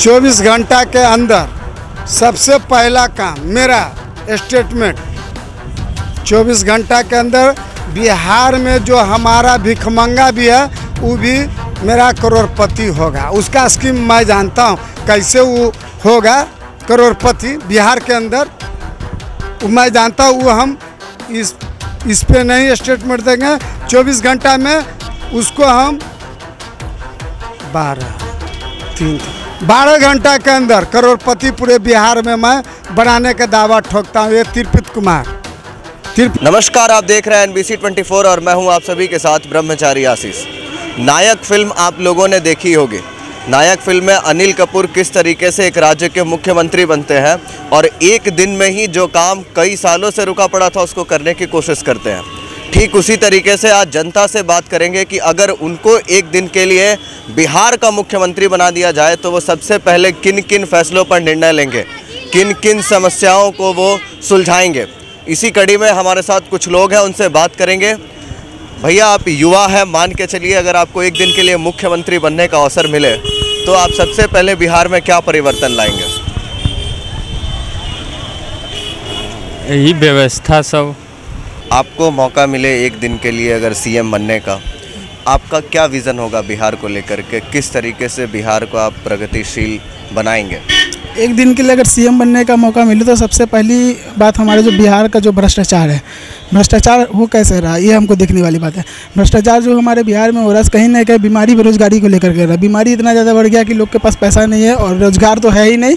24 घंटा के अंदर सबसे पहला काम मेरा स्टेटमेंट, 24 घंटा के अंदर बिहार में जो हमारा भिखमंगा भी है वो भी मेरा करोड़पति होगा। उसका स्कीम मैं जानता हूँ कैसे वो होगा करोड़पति बिहार के अंदर, मैं जानता हूँ। वो हम इस पे नहीं स्टेटमेंट देंगे। 24 घंटा में उसको हम 12 घंटा के अंदर करोड़पति पूरे बिहार में मैं बनाने का दावा ठोकता हूँ। ये तिरपित कुमार। नमस्कार, आप देख रहे हैं NBC 24 और मैं हूं आप सभी के साथ ब्रह्मचारी आशीष। नायक फिल्म आप लोगों ने देखी होगी। नायक फिल्म में अनिल कपूर किस तरीके से एक राज्य के मुख्यमंत्री बनते हैं और एक दिन में ही जो काम कई सालों से रुका पड़ा था उसको करने की कोशिश करते हैं। ठीक उसी तरीके से आज जनता से बात करेंगे कि अगर उनको एक दिन के लिए बिहार का मुख्यमंत्री बना दिया जाए तो वो सबसे पहले किन किन फैसलों पर निर्णय लेंगे, किन किन समस्याओं को वो सुलझाएंगे। इसी कड़ी में हमारे साथ कुछ लोग हैं, उनसे बात करेंगे। भैया, आप युवा हैं, मान के चलिए अगर आपको एक दिन के लिए मुख्यमंत्री बनने का अवसर मिले तो आप सबसे पहले बिहार में क्या परिवर्तन लाएंगे? यही व्यवस्था सब। आपको मौका मिले एक दिन के लिए अगर सीएम बनने का, आपका क्या विज़न होगा बिहार को लेकर के? किस तरीके से बिहार को आप प्रगतिशील बनाएंगे? एक दिन के लिए अगर सीएम बनने का मौका मिले तो सबसे पहली बात हमारे जो बिहार का जो भ्रष्टाचार है, भ्रष्टाचार वो कैसे रहा ये हमको देखने वाली बात है। भ्रष्टाचार जो हमारे बिहार में हो रहा है कहीं ना कहीं बीमारी बेरोजगारी को लेकर के रहा है। बीमारी इतना ज़्यादा बढ़ गया कि लोग के पास पैसा नहीं है और रोज़गार तो है ही नहीं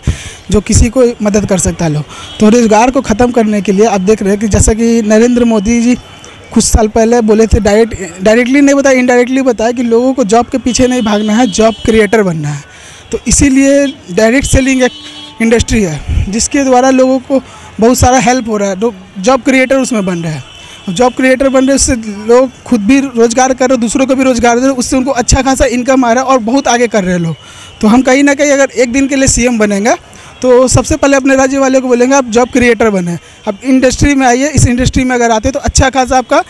जो किसी को मदद कर सकता है लोग। तो रोज़गार को ख़त्म करने के लिए आप देख रहे हैं कि जैसा कि नरेंद्र मोदी जी कुछ साल पहले बोले थे, डायरेक्टली नहीं बताया, इनडायरेक्टली बताया कि लोगों को जॉब के पीछे नहीं भागना है, जॉब क्रिएटर बनना है। तो इसीलिए डायरेक्ट सेलिंग एक इंडस्ट्री है जिसके द्वारा लोगों को बहुत सारा हेल्प हो रहा है। जॉब क्रिएटर उसमें बन रहे हैं, जॉब क्रिएटर बन रहे हैं, उससे लोग खुद भी रोज़गार कर रहे हैं, दूसरों को भी रोज़गार दे रहे हैं, उससे उनको अच्छा खासा इनकम आ रहा है और बहुत आगे कर रहे हैं लोग। तो हम कहीं ना कहीं अगर एक दिन के लिए सीएम बनेंगे तो सबसे पहले अपने राज्य वाले को बोलेंगे आप जॉब क्रिएटर बने, अब इंडस्ट्री में आइए। इस इंडस्ट्री में अगर आते तो अच्छा खासा आपका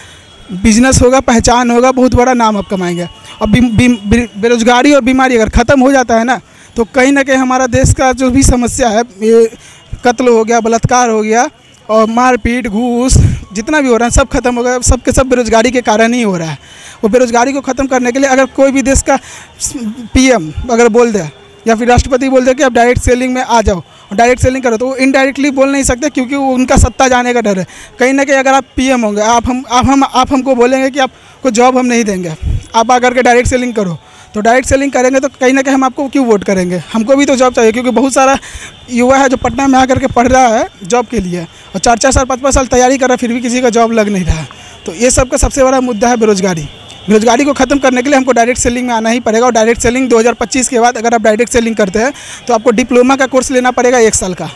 बिजनेस होगा, पहचान होगा, बहुत बड़ा नाम आप कमाएंगे। और बेरोजगारी और बीमारी अगर ख़त्म हो जाता है ना तो कहीं ना कहीं हमारा देश का जो भी समस्या है, ये कत्ल हो गया, बलात्कार हो गया और मारपीट, घूस जितना भी हो रहा है सब खत्म हो गया। सब के सब बेरोजगारी के कारण ही हो रहा है। वो बेरोजगारी को ख़त्म करने के लिए अगर कोई भी देश का PM अगर बोल दे या फिर राष्ट्रपति बोल दे कि आप डायरेक्ट सेलिंग में आ जाओ और डायरेक्ट सेलिंग करो तो वो इनडायरेक्टली बोल नहीं सकते क्योंकि वो उनका सत्ता जाने का डर है। कहीं ना कहीं अगर आप PM होंगे, आप हमको बोलेंगे कि आपको जॉब हम नहीं देंगे, आप आकर के डायरेक्ट सेलिंग करो, तो डायरेक्ट सेलिंग करेंगे तो कहीं ना कहीं हम आपको क्यों वोट करेंगे? हमको भी तो जॉब चाहिए क्योंकि बहुत सारा युवा है जो पटना में आकर के पढ़ रहा है जॉब के लिए और 4-4 साल 5-5 साल तैयारी कर रहा है फिर भी किसी का जॉब लग नहीं रहा। तो ये सब का सबसे बड़ा मुद्दा है बेरोजगारी। बेरोजगारी को ख़त्म करने के लिए हमको डायरेक्ट सेलिंग में आना ही पड़ेगा। और डायरेक्ट सेलिंग 2025 के बाद अगर आप डायरेक्ट सेलिंग करते हैं तो आपको डिप्लोमा का कोर्स लेना पड़ेगा 1 साल का।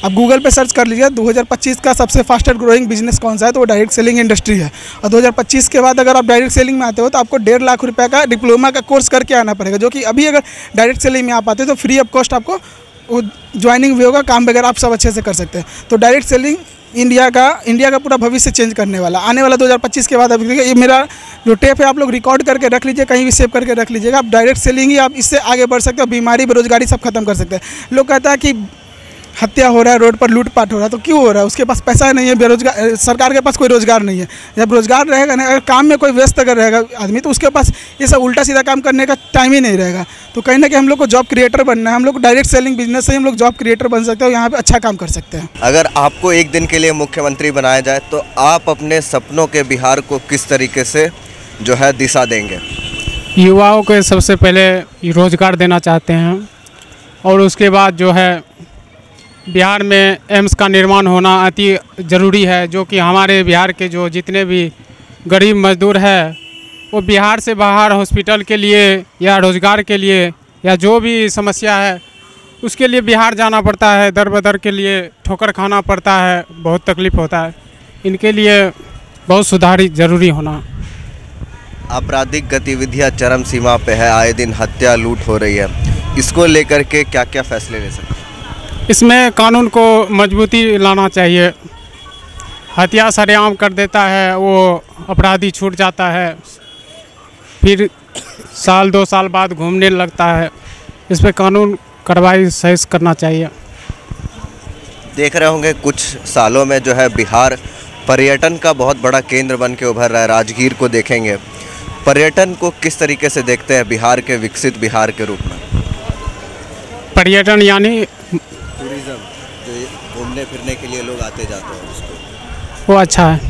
आप गूगल पे सर्च कर लीजिए 2025 का सबसे फास्टर ग्रोइंग बिजनेस कौन सा है, तो वो डायरेक्ट सेलिंग इंडस्ट्री है। और 2025 के बाद अगर आप डायरेक्ट सेलिंग में आते हो तो आपको 1.5 लाख रुपये का डिप्लोमा का कोर्स करके आना पड़ेगा, जो कि अभी अगर डायरेक्ट सेलिंग में आप आते हो तो फ्री ऑफ कॉस्ट आपको वो ज्वाइनिंग भी होगा, काम वगैरह आप सब अच्छे से कर सकते हैं। तो डायरेक्ट सेलिंग इंडिया का पूरा भविष्य चेंज करने वाला आने वाला 2025 के बाद। अभी देखिए ये मेरा जो टेप है आप लोग रिकॉर्ड करके रख लीजिए, कहीं भी सेव करके रख लीजिएगा। आप डायरेक्ट सेलिंग ही आप इससे आगे बढ़ सकते हो, बीमारी बेरोजगारी सब खत्म कर सकते हैं। लोग कहता है कि हत्या हो रहा है, रोड पर लूटपाट हो रहा है, तो क्यों हो रहा है? उसके पास पैसा नहीं है, बेरोजगार, सरकार के पास कोई रोज़गार नहीं है। जब रोज़गार रहेगा ना, अगर काम में कोई व्यस्त अगर रहेगा आदमी तो उसके पास ये सब उल्टा सीधा काम करने का टाइम ही नहीं रहेगा। तो कहीं ना कहीं हम लोग को जॉब क्रिएटर बनना है। हम लोग डायरेक्ट सेलिंग बिजनेस से ही हम लोग जॉब क्रिएटर बन सकते हैं और यहाँ पे अच्छा काम कर सकते हैं। अगर आपको एक दिन के लिए मुख्यमंत्री बनाया जाए तो आप अपने सपनों के बिहार को किस तरीके से जो है दिशा देंगे? युवाओं को सबसे पहले रोज़गार देना चाहते हैं और उसके बाद जो है बिहार में एम्स का निर्माण होना अति ज़रूरी है, जो कि हमारे बिहार के जो जितने भी गरीब मजदूर हैं वो बिहार से बाहर हॉस्पिटल के लिए या रोज़गार के लिए या जो भी समस्या है उसके लिए बिहार जाना पड़ता है, दर बदर के लिए ठोकर खाना पड़ता है, बहुत तकलीफ़ होता है। इनके लिए बहुत सुधार ज़रूरी होना। आपराधिक गतिविधियाँ चरम सीमा पे है, आए दिन हत्या लूट हो रही है, इसको लेकर के क्या क्या फैसले ले सकते हैं? इसमें कानून को मजबूती लाना चाहिए। हत्या सरेआम कर देता है वो अपराधी, छूट जाता है, फिर 1-2 साल बाद घूमने लगता है। इस पर कानून कार्रवाई सही से करना चाहिए। देख रहे होंगे कुछ सालों में जो है बिहार पर्यटन का बहुत बड़ा केंद्र बन के उभर रहा है। राजगीर को देखेंगे, पर्यटन को किस तरीके से देखते हैं बिहार के विकसित बिहार के रूप में? पर्यटन यानी टूरिज्म, जो घूमने फिरने के लिए लोग आते जाते हैं उसको। वो अच्छा है,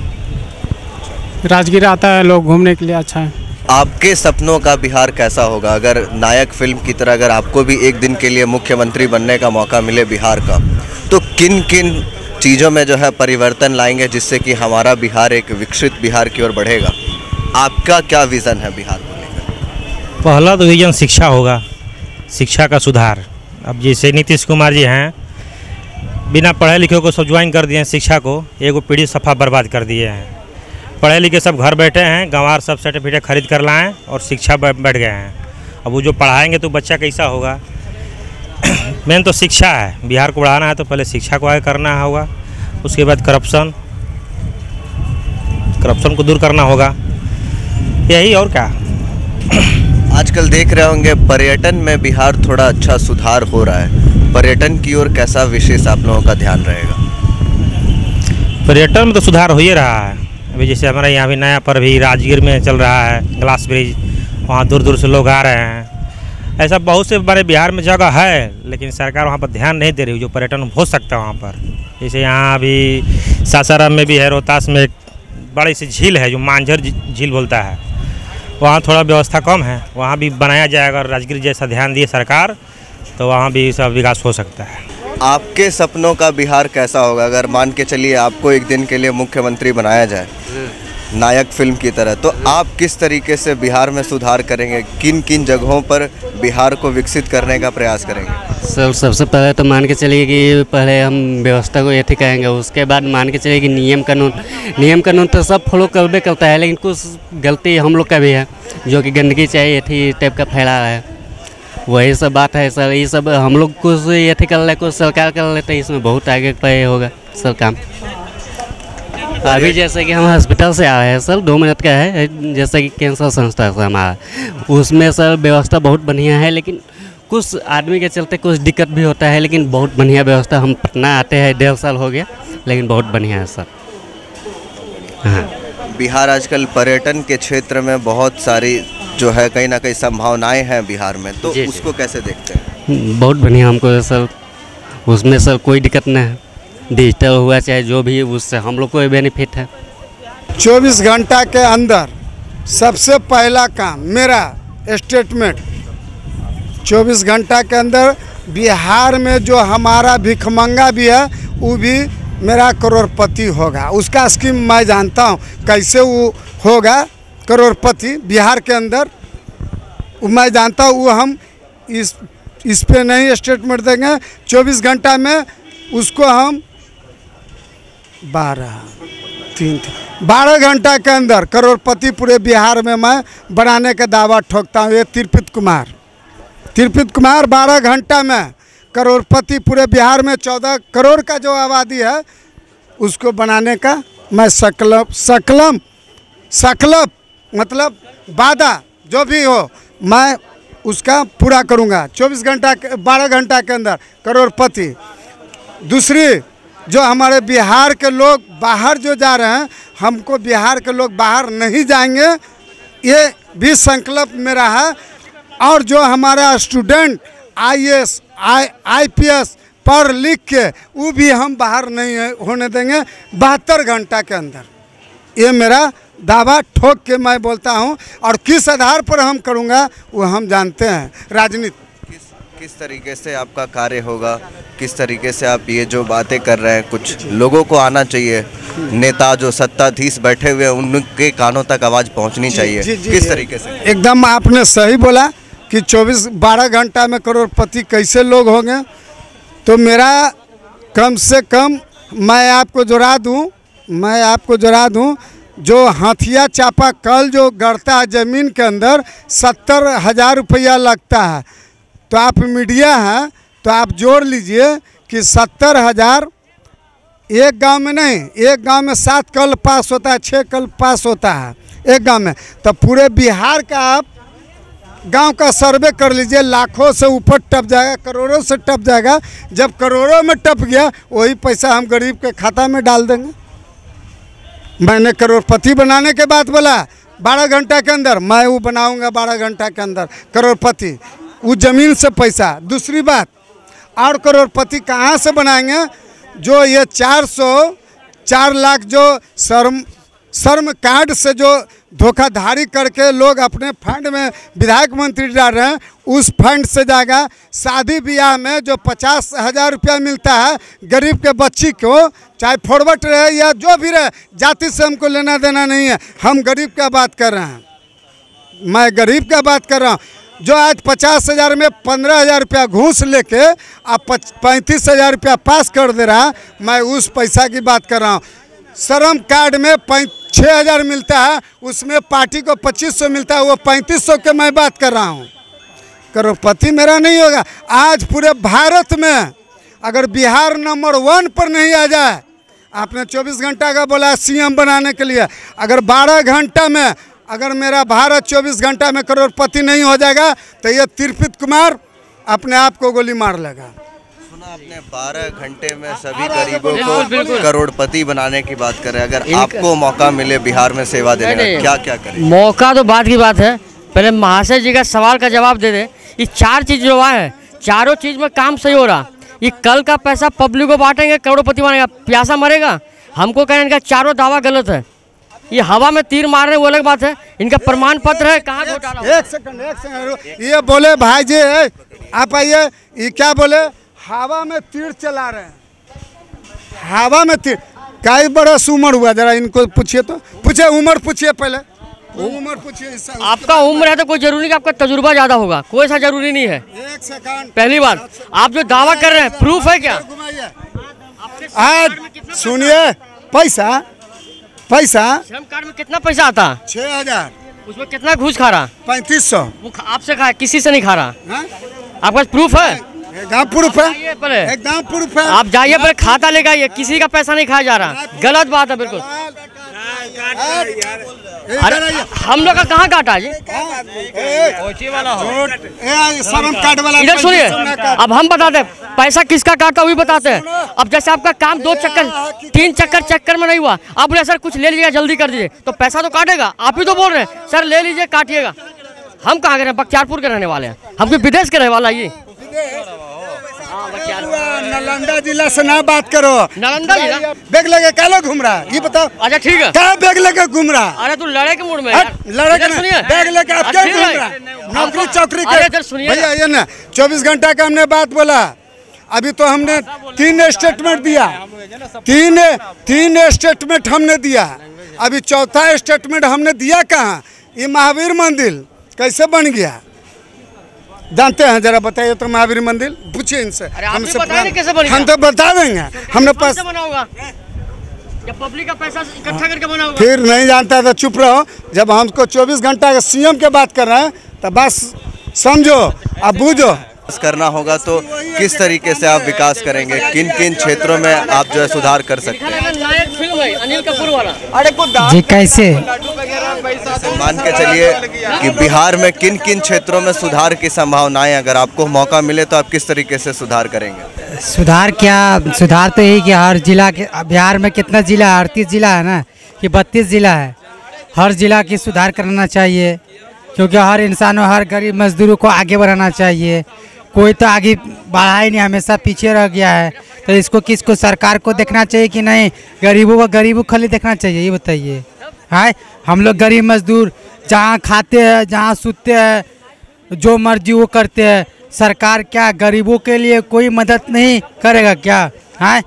राजगीर आता है लोग घूमने के लिए, अच्छा है। आपके सपनों का बिहार कैसा होगा? अगर नायक फिल्म की तरह अगर आपको भी एक दिन के लिए मुख्यमंत्री बनने का मौका मिले बिहार का, तो किन किन चीज़ों में जो है परिवर्तन लाएंगे जिससे कि हमारा बिहार एक विकसित बिहार की ओर बढ़ेगा? आपका क्या विज़न है बिहार को लेकर? पहला तो विजन शिक्षा होगा, शिक्षा का सुधार। अब जैसे नीतीश कुमार जी हैं, बिना पढ़े लिखे को सब ज्वाइन कर दिए हैं शिक्षा को, एगो पीढ़ी सफ़ा बर्बाद कर दिए हैं। पढ़े लिखे सब घर बैठे हैं, गंवार सब सर्टिफिकेट खरीद कर लाएँ और शिक्षा बैठ गए हैं। अब वो जो पढ़ाएंगे तो बच्चा कैसा होगा? मेन तो शिक्षा है, बिहार को बढ़ाना है तो पहले शिक्षा को आगे करना होगा, उसके बाद करप्शन को दूर करना होगा, यही और क्या। आजकल देख रहे होंगे पर्यटन में बिहार थोड़ा अच्छा सुधार हो रहा है। पर्यटन की ओर कैसा विशेष आप लोगों का ध्यान रहेगा? पर्यटन में तो सुधार हो ही रहा है। अभी जैसे हमारे यहाँ भी नया पर भी राजगीर में चल रहा है ग्लास ब्रिज, वहाँ दूर दूर से लोग आ रहे हैं। ऐसा बहुत से हमारे बिहार में जगह है, लेकिन सरकार वहाँ पर ध्यान नहीं दे रही जो पर्यटन हो सकता है वहाँ पर। जैसे यहाँ अभी सासाराम में भी है, रोहतास में एक बड़ी सी झील है जो मांझर झील बोलता है, वहाँ थोड़ा व्यवस्था कम है, वहाँ भी बनाया जाए। अगर राजगीर जैसा ध्यान दिए सरकार तो वहाँ भी सब विकास हो सकता है। आपके सपनों का बिहार कैसा होगा? अगर मान के चलिए आपको एक दिन के लिए मुख्यमंत्री बनाया जाए नायक फिल्म की तरह, तो आप किस तरीके से बिहार में सुधार करेंगे? किन किन जगहों पर बिहार को विकसित करने का प्रयास करेंगे? सर सबसे पहले तो मान के चलिए कि पहले हम व्यवस्था को यथी कहेंगे, उसके बाद मान के चलिए कि नियम कानून तो सब फॉलो करबे करता है, लेकिन कुछ गलती हम लोग का भी है, जो कि गंदगी चाहिए यथी टाइप का फैला है, वही सब बात है सर। ये सब हम लोग कुछ यथी कर ले, कुछ सरकार कर लेते, इसमें बहुत आगे पे होगा सर काम। अभी जैसे कि हम हॉस्पिटल से आए हैं सर, 2 मिनट का है, जैसे कि कैंसर संस्था से हमारा, उसमें सर व्यवस्था बहुत बढ़िया है, लेकिन कुछ आदमी के चलते कुछ दिक्कत भी होता है, लेकिन बहुत बढ़िया व्यवस्था। हम पटना आते हैं 1.5 साल हो गया, लेकिन बहुत बढ़िया है सर। हाँ, बिहार आजकल पर्यटन के क्षेत्र में बहुत सारी जो है कहीं ना कहीं संभावनाएं हैं बिहार में, तो उसको कैसे देखते हैं? बहुत बढ़िया हमको सर, उसमें सर कोई दिक्कत नहीं है, डिजिटल हुआ चाहे जो भी, उससे हम लोग को भी बेनिफिट है। 24 घंटा के अंदर सबसे पहला काम मेरा स्टेटमेंट, 24 घंटा के अंदर बिहार में जो हमारा भिखमंगा भी है वो भी मेरा करोड़पति होगा। उसका स्कीम मैं जानता हूँ कैसे वो होगा करोड़पति बिहार के अंदर, वो मैं जानता हूँ। वो हम इस पे नहीं स्टेटमेंट देंगे, 24 घंटा में उसको हम 12 घंटा के अंदर करोड़पति पूरे बिहार में मैं बनाने का दावा ठोकता हूँ। ये तिरपित कुमार 12 घंटा में करोड़पति पूरे बिहार में 14 करोड़ का जो आबादी है उसको बनाने का मैं सकलप मतलब वादा जो भी हो मैं उसका पूरा करूँगा। 12 घंटा के अंदर करोड़पति। दूसरी, जो हमारे बिहार के लोग बाहर जो जा रहे हैं, हमको बिहार के लोग बाहर नहीं जाएंगे, ये भी संकल्प मेरा है। और जो हमारा स्टूडेंट IAS IPS पढ़ लिख के वो भी हम बाहर नहीं होने देंगे 72 घंटा के अंदर। ये मेरा दावा ठोक के मैं बोलता हूँ। और किस आधार पर हम करूँगा वो हम जानते हैं। राजनीति किस तरीके से आपका कार्य होगा, किस तरीके से आप ये जो बातें कर रहे हैं, कुछ लोगों को आना चाहिए, नेता जो सत्ताधीश बैठे हुए हैं उनके कानों तक आवाज़ पहुंचनी चाहिए। किस तरीके से? एकदम आपने सही बोला कि 12 घंटा में करोड़पति कैसे लोग होंगे। तो मेरा कम से कम मैं आपको जरा दूं जो हाथिया चापा कल जो गढ़ता है ज़मीन के अंदर 70,000 रुपया लगता है। तो आप मीडिया हैं तो आप जोड़ लीजिए कि 70,000 एक गांव में नहीं, एक गांव में 7 कल पास होता है, 6 कल पास होता है एक गांव में। तो पूरे बिहार का आप गांव का सर्वे कर लीजिए, लाखों से ऊपर टप जाएगा, करोड़ों से टप जाएगा। जब करोड़ों में टप गया वही पैसा हम गरीब के खाता में डाल देंगे। मैंने करोड़पति बनाने के बाद बोला 12 घंटा के अंदर मैं वो बनाऊंगा, 12 घंटा के अंदर करोड़पति, वो ज़मीन से पैसा। दूसरी बात, और करोड़पति कहाँ से बनाएंगे? जो ये 4 लाख जो श्रम कार्ड से जो धोखाधड़ी करके लोग अपने फंड में विधायक मंत्री डाल रहे हैं, उस फंड से जाएगा। शादी ब्याह में जो 50,000 रुपया मिलता है गरीब के बच्ची को, चाहे फॉरवर्ड रहे या जो भी रहे, जाति से हमको लेना देना नहीं है। हम गरीब का बात कर रहे हैं, मैं गरीब का बात कर रहा हूँ। जो आज 50,000 में 15,000 रुपया घूस लेके अब 35,000 रुपया पास कर दे रहा, मैं उस पैसा की बात कर रहा हूँ। श्रम कार्ड में 6,000 मिलता है, उसमें पार्टी को 2500 मिलता है, वो 3500 के मैं बात कर रहा हूँ। करोड़पति मेरा नहीं होगा। आज पूरे भारत में अगर बिहार नंबर 1 पर नहीं आ जाए, आपने 24 घंटा का बोला सीएम बनाने के लिए, अगर 12 घंटा में अगर मेरा भारत 24 घंटा में करोड़पति नहीं हो जाएगा तो ये तिरपित कुमार अपने आप को गोली मार लेगा। सुना आपने 12 घंटे में सभी गरीबों को करोड़पति बनाने की बात कर रहे हैं। अगर आपको मौका मिले बिहार में सेवा देने का, क्या क्या करें? मौका तो बात की बात है, पहले महाशय जी का सवाल का जवाब दे दे। ये 4 चीज़ जो है, चारों चीज़ में काम सही हो रहा। ये कल का पैसा पब्लिक को बांटेंगे, करोड़पति बनेगा, प्यासा मरेगा। हमको कहें इनका चारों दावा गलत है। ये हवा में तीर मार रहे हैं वो अलग बात है, इनका प्रमाण पत्र है कहाँ घोटाला। एक सेकंड ये बोले भाई जी आप आइए, ये क्या बोले? हवा में तीर चला रहे हैं, हवा में तीर। कई बरस उम्र हुआ, जरा इनको पूछिए तो, पूछे उम्र पूछिए, पहले उम्र पूछिए। आपका उम्र है तो कोई जरूरी नहीं कि आपका तजुर्बा ज्यादा होगा, कोई ऐसा जरूरी नहीं है। एक सेकंड, पहली बात, आप जो दावा कर रहे हैं प्रूफ है क्या? आज सुनिए, पैसा श्रम कार्ड में कितना पैसा आता? 6,000। उसमें कितना घूस खा रहा? 3500। वो आपसे खा, किसी से नहीं खा रहा। आपके पास प्रूफ है? एकदम प्रूफ है, एकदम प्रूफ है। आप जाइए पहले खाता लेके आइए, किसी का पैसा नहीं खाया जा रहा, गलत बात है बिल्कुल। अरे हम लोग का कहाँ काटा जी? इधर सुनिए, अब हम बताते हैं पैसा किसका काटा वही बताते हैं। अब जैसे आपका काम 2 चक्कर 3 चक्कर में नहीं हुआ, आप बोले सर कुछ ले लीजिएगा जल्दी कर दीजिए, तो पैसा तो काटेगा। आप ही तो बोल रहे हैं सर ले लीजिए काटिएगा। हम कहाँ के रहे? बख्तियारपुर के रहने वाले हैं, हम कोई विदेश के रहने वाला ये। नालंदा जिला से ना बात करो। नालंदा जिला बैग लेके क्या लोग घूम रहा है ये बताओ? अच्छा ठीक है, क्या बैग लेके घूम रहा? अरे तू लड़े के मूड में लड़े के बैग लेके आप क्या घूम रहा? नौकरी चौकरी के भैया ये ना 24 घंटा का हमने बात बोला। अभी तो हमने 3 स्टेटमेंट दिया, 3 स्टेटमेंट हमने दिया। अभी 4था स्टेटमेंट हमने दिया कहाँ? ये महावीर मंदिर कैसे बन गया जानते हैं? जरा बताइए तो। महावीर मंदिर पूछिए इनसे, हमसे कैसे बन गया? हम तो बता देंगे। हमने पास जब पब्लिक का पैसा इकट्ठा करके बना होगा। फिर नहीं जानता तो चुप रहो। जब हमको 24 घंटा का सीएम के बात कर रहे हैं तो बस समझो, अब बूझो। करना होगा तो किस तरीके से आप विकास करेंगे? किन किन क्षेत्रों में आप जो है सुधार कर सकते हैं? नायक फिल्म है अनिल कपूर वाला। जी कैसे मान के चलिए कि बिहार में किन किन क्षेत्रों में सुधार की संभावनाएं, अगर आपको मौका मिले तो आप किस तरीके से सुधार करेंगे? सुधार क्या, सुधार तो यही कि हर जिला के, बिहार में कितना जिला है? 38 जिला है ना कि 32 जिला है। हर जिला की सुधार करना चाहिए, क्योंकि हर इंसान और हर गरीब मजदूरों को आगे बढ़ाना चाहिए। कोई तो आगे बढ़ा ही नहीं, हमेशा पीछे रह गया है। तो इसको किसको, सरकार को देखना चाहिए कि नहीं गरीबों को खाली देखना चाहिए? ये बताइए। हाँ, हम लोग गरीब मजदूर जहाँ खाते हैं, जहाँ सूते हैं, जो मर्जी वो करते हैं। सरकार क्या गरीबों के लिए कोई मदद नहीं करेगा क्या? हाँ,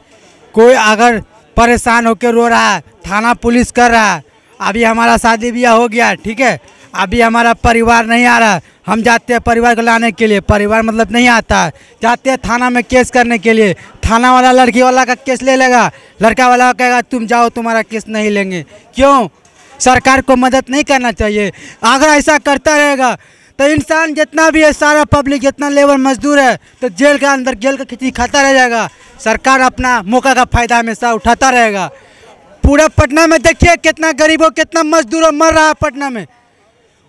कोई अगर परेशान होकर रो रहा है, थाना पुलिस कर रहा है। अभी हमारा शादी ब्याह हो गया, ठीक है, अभी हमारा परिवार नहीं आ रहा, हम जाते हैं परिवार को लाने के लिए, परिवार मतलब नहीं आता है, जाते हैं थाना में केस करने के लिए, थाना वाला लड़की वाला का केस ले लेगा, लड़का वाला कहेगा तुम जाओ तुम्हारा केस नहीं लेंगे। क्यों? सरकार को मदद नहीं करना चाहिए। अगर ऐसा करता रहेगा तो इंसान जितना भी है, सारा पब्लिक जितना लेबर मजदूर है, तो जेल के अंदर जेल का खिचड़ी खाता रह जाएगा। सरकार अपना मौका का फ़ायदा हमेशा उठाता रहेगा। पूरा पटना में देखिए कितना गरीबों कितना मजदूरों मर रहा है पटना में।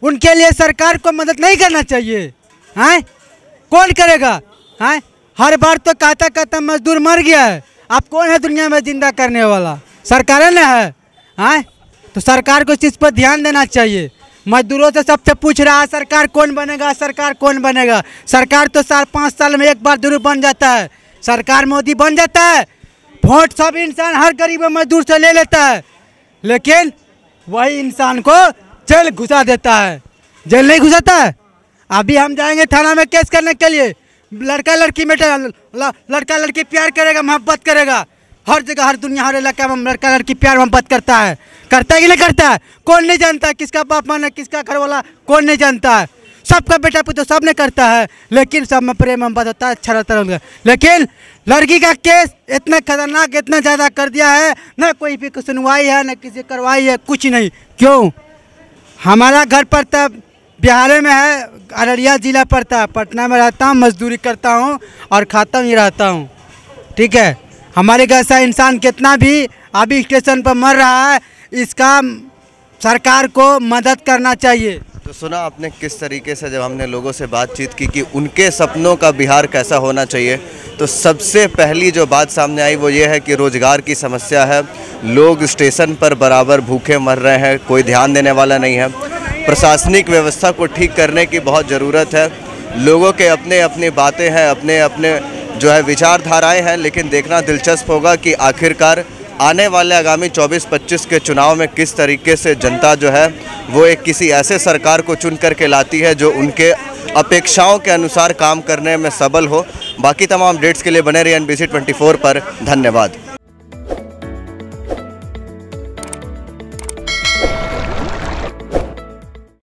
उनके लिए सरकार को मदद नहीं करना चाहिए? हैं, कौन करेगा? हैं, हर बार तो कहता कहता मजदूर मर गया है, अब कौन है दुनिया में जिंदा करने वाला? सरकार ने है। हैं, तो सरकार को इस चीज़ पर ध्यान देना चाहिए। मजदूरों से सबसे पूछ रहा है सरकार कौन बनेगा, सरकार कौन बनेगा? सरकार तो 4-5 साल में एक बार जरूर बन जाता है। सरकार मोदी बन जाता है, वोट सब इंसान हर गरीब मजदूर से ले लेता है, लेकिन वही इंसान को जेल घुसा देता है। जेल नहीं घुसाता है। अभी हम जाएंगे थाना में केस करने के लिए, लड़का लड़की में लड़का लड़की प्यार करेगा, मोहब्बत करेगा। हर जगह, हर दुनिया, हर इलाका में लड़का लड़की प्यार मोहब्बत करता है कि नहीं करता है? कौन नहीं जानता है किसका बाप माना किसका घर वाला, कौन नहीं जानता है? सबका बेटा पुत्र सब ने करता है, लेकिन सब में प्रेम मोहब्बत होता है, अच्छा रहता है। लेकिन लड़की का केस इतना खतरनाक, इतना ज़्यादा कर दिया है, न कोई भी सुनवाई है, न किसी करवाई है, कुछ नहीं। क्यों? हमारा घर पड़ता बिहार में है, अररिया ज़िला पड़ता है। पटना में रहता हूँ, मजदूरी करता हूँ और खाता ही रहता हूँ। ठीक है, हमारे जैसा इंसान कितना भी अभी स्टेशन पर मर रहा है, इसका सरकार को मदद करना चाहिए। तो सुना आपने किस तरीके से जब हमने लोगों से बातचीत की कि उनके सपनों का बिहार कैसा होना चाहिए, तो सबसे पहली जो बात सामने आई वो ये है कि रोज़गार की समस्या है। लोग स्टेशन पर बराबर भूखे मर रहे हैं, कोई ध्यान देने वाला नहीं है। प्रशासनिक व्यवस्था को ठीक करने की बहुत ज़रूरत है। लोगों के अपने अपनी बातें हैं, अपने अपने जो है विचारधाराएँ हैं, लेकिन देखना दिलचस्प होगा कि आखिरकार आने वाले आगामी 24-25 के चुनाव में किस तरीके से जनता जो है वो एक किसी ऐसे सरकार को चुन करके लाती है जो उनके अपेक्षाओं के अनुसार काम करने में सबल हो। बाकी तमाम अपडेट्स के लिए बने रहिए NBC 24 पर। धन्यवाद।